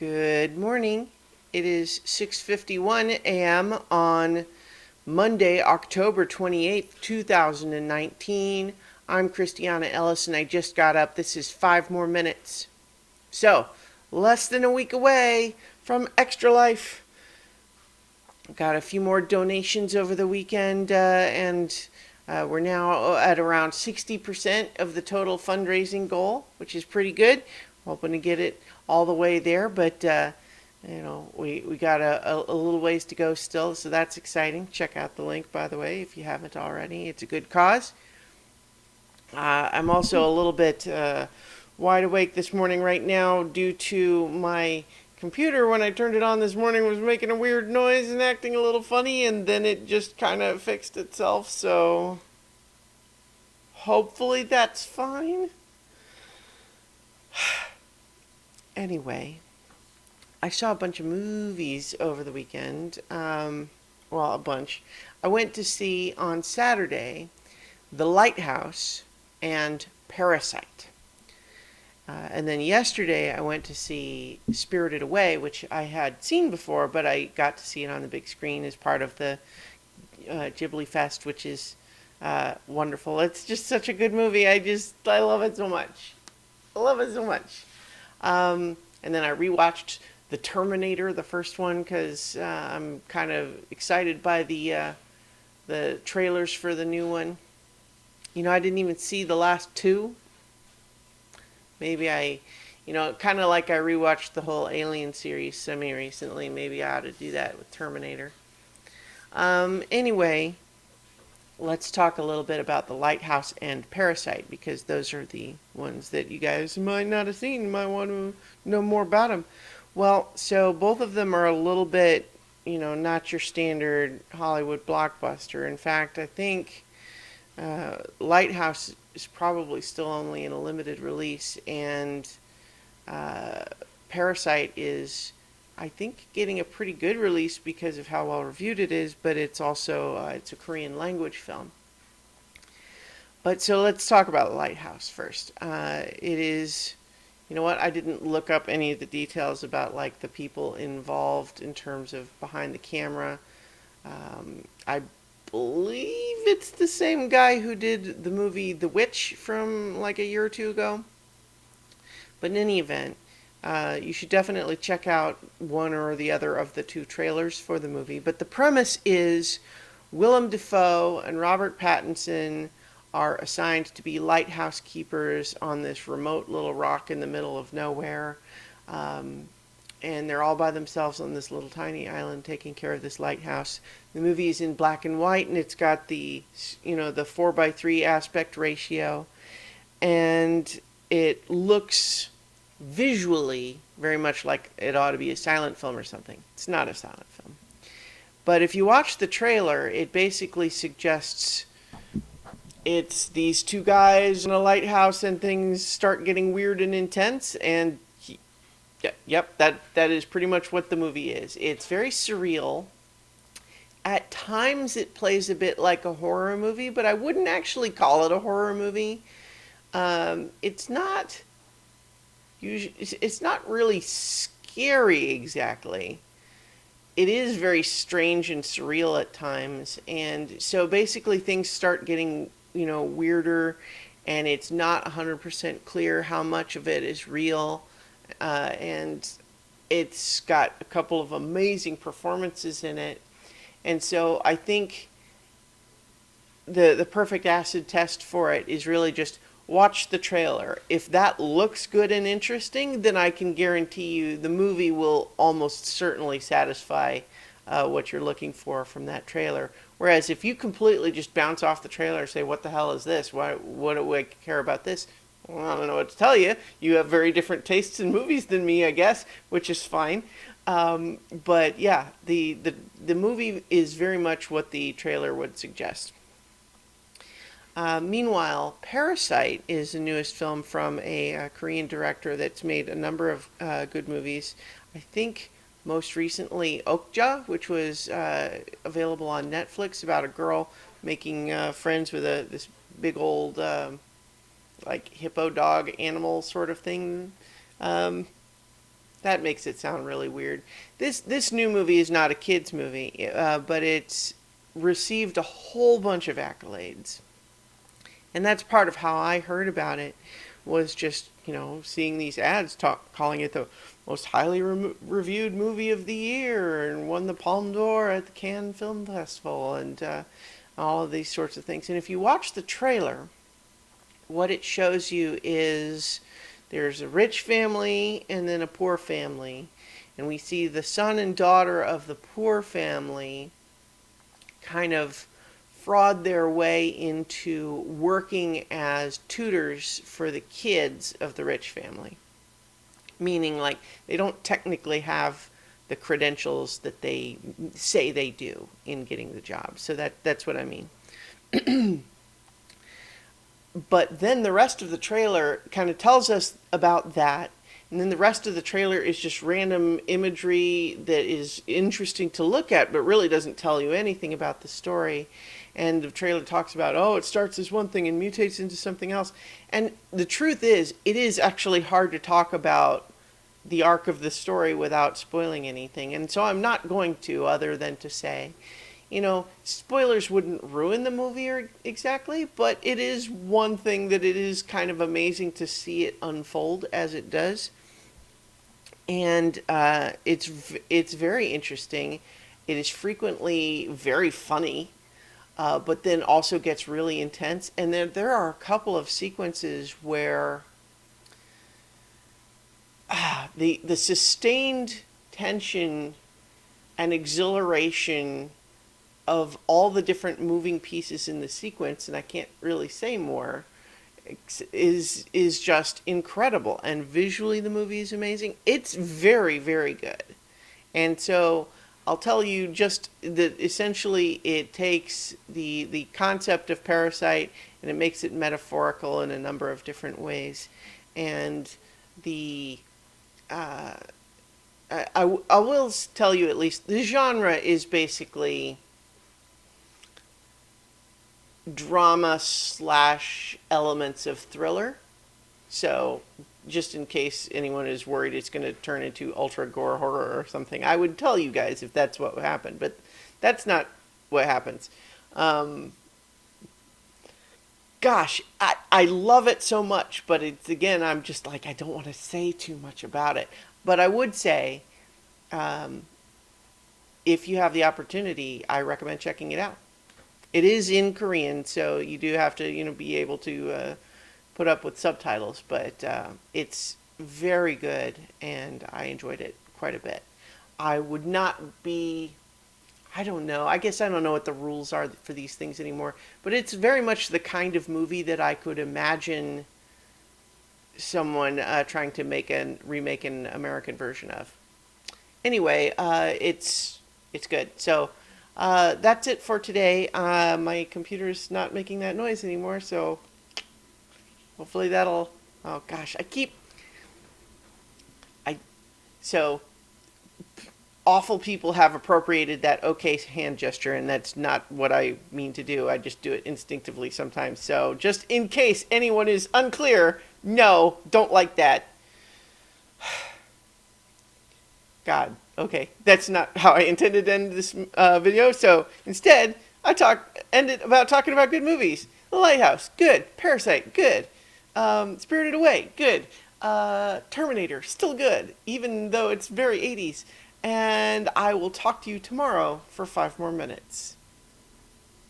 Good morning. It is 6:51 a.m. on Monday, October 28th, 2019. I'm Christiana Ellis and I just got up. This is 5 more minutes. So, less than a week away from Extra Life. Got a few more donations over the weekend and we're now at around 60% of the total fundraising goal, which is pretty good. Hoping to get it all the way there, but we got a little ways to go still, so that's exciting. Check out the link, by the way, if you haven't already. It's a good cause. I'm also a little bit wide awake this morning right now due to my computer. When I turned it on this morning, was making a weird noise and acting a little funny, and then it just kind of fixed itself, so hopefully that's fine. Anyway, I saw a bunch of movies over the weekend. A bunch. I went to see on Saturday The Lighthouse and Parasite. And then yesterday I went to see Spirited Away, which I had seen before, but I got to see it on the big screen as part of the Ghibli Fest, which is wonderful. It's just such a good movie. I love it so much. I love it so much. And then I rewatched The Terminator, the first one, because I'm kind of excited by the trailers for the new one. I didn't even see the last two. Maybe kind of like I rewatched the whole Alien series semi-recently. Maybe I ought to do that with Terminator. Anyway, let's talk a little bit about The Lighthouse and Parasite, because those are the ones that you guys might not have seen. You might want to know more about them. Well, so both of them are a little bit, not your standard Hollywood blockbuster. In fact, I think Lighthouse is probably still only in a limited release, and Parasite is, I think, getting a pretty good release because of how well reviewed it is, but it's also it's a Korean language film. But so let's talk about Lighthouse first. It is, I didn't look up any of the details about like the people involved in terms of behind the camera. I believe it's the same guy who did the movie The Witch from like a year or two ago. But in any event, you should definitely check out one or the other of the two trailers for the movie. But the premise is Willem Dafoe and Robert Pattinson are assigned to be lighthouse keepers on this remote little rock in the middle of nowhere. And they're all by themselves on this little tiny island taking care of this lighthouse. The movie is in black and white, and it's got the 4:3 aspect ratio. And it looks visually very much like it ought to be a silent film or something. It's not a silent film. But if you watch the trailer, it basically suggests it's these two guys in a lighthouse and things start getting weird and intense, and yep, that is pretty much what the movie is. It's very surreal. At times it plays a bit like a horror movie, but I wouldn't actually call it a horror movie. It's not really scary exactly. It is very strange and surreal at times, and so basically things start getting weirder, and it's not 100% clear how much of it is real. And it's got a couple of amazing performances in it. And so I think the perfect acid test for it is really just watch the trailer. If that looks good and interesting, then I can guarantee you the movie will almost certainly satisfy what you're looking for from that trailer. Whereas if you completely just bounce off the trailer and say, what the hell is this? What do I care about this? Well, I don't know what to tell you. You have very different tastes in movies than me, I guess, which is fine. But yeah, the movie is very much what the trailer would suggest. Meanwhile, Parasite is the newest film from a Korean director that's made a number of good movies. I think most recently Okja, which was available on Netflix, about a girl making friends with this big old like hippo dog animal sort of thing. That makes it sound really weird. This new movie is not a kids movie, but it's received a whole bunch of accolades, and that's part of how I heard about it. Was just seeing these ads calling it the most highly reviewed movie of the year and won the Palme d'Or at the Cannes Film Festival and all of these sorts of things. And if you watch the trailer, what it shows you is there's a rich family and then a poor family. And we see the son and daughter of the poor family kind of fraud their way into working as tutors for the kids of the rich family. Meaning, like, they don't technically have the credentials that they say they do in getting the job. So that's what I mean. But then the rest of the trailer kind of tells us about that. And then the rest of the trailer is just random imagery that is interesting to look at, but really doesn't tell you anything about the story. And the trailer talks about, oh, it starts as one thing and mutates into something else. And the truth is, it is actually hard to talk about the arc of the story without spoiling anything. And so I'm not going to, other than to say, spoilers wouldn't ruin the movie exactly, but it is one thing that it is kind of amazing to see it unfold as it does. And it's very interesting. It is frequently very funny, but then also gets really intense. And there are a couple of sequences where the sustained tension and exhilaration of all the different moving pieces in the sequence, and I can't really say more, is just incredible. And visually the movie is amazing. It's very, very good. And so I'll tell you just that essentially it takes the concept of Parasite and it makes it metaphorical in a number of different ways. And I will tell you, at least the genre is basically drama / elements of thriller. So just in case anyone is worried it's going to turn into ultra gore horror or something, I would tell you guys if that's what happened, but that's not what happens. Gosh, I love it so much, but it's, again, I'm just like, I don't want to say too much about it. But I would say, if you have the opportunity, I recommend checking it out. It is in Korean, so you do have to, be able to put up with subtitles, but it's very good, and I enjoyed it quite a bit. I would not be, I don't know, I guess I don't know what the rules are for these things anymore, but it's very much the kind of movie that I could imagine someone trying to remake an American version of. Anyway, it's good. So that's it for today. My computer's not making that noise anymore, so hopefully that'll. Oh gosh, so awful people have appropriated that okay hand gesture, and that's not what I mean to do. I just do it instinctively sometimes. So just in case anyone is unclear, no, don't like that. God, okay, that's not how I intended to end this video. So instead, ended about talking about good movies. The Lighthouse, good. Parasite, good. Spirited Away, good. Terminator, still good, even though it's very 80s. And I will talk to you tomorrow for 5 more minutes.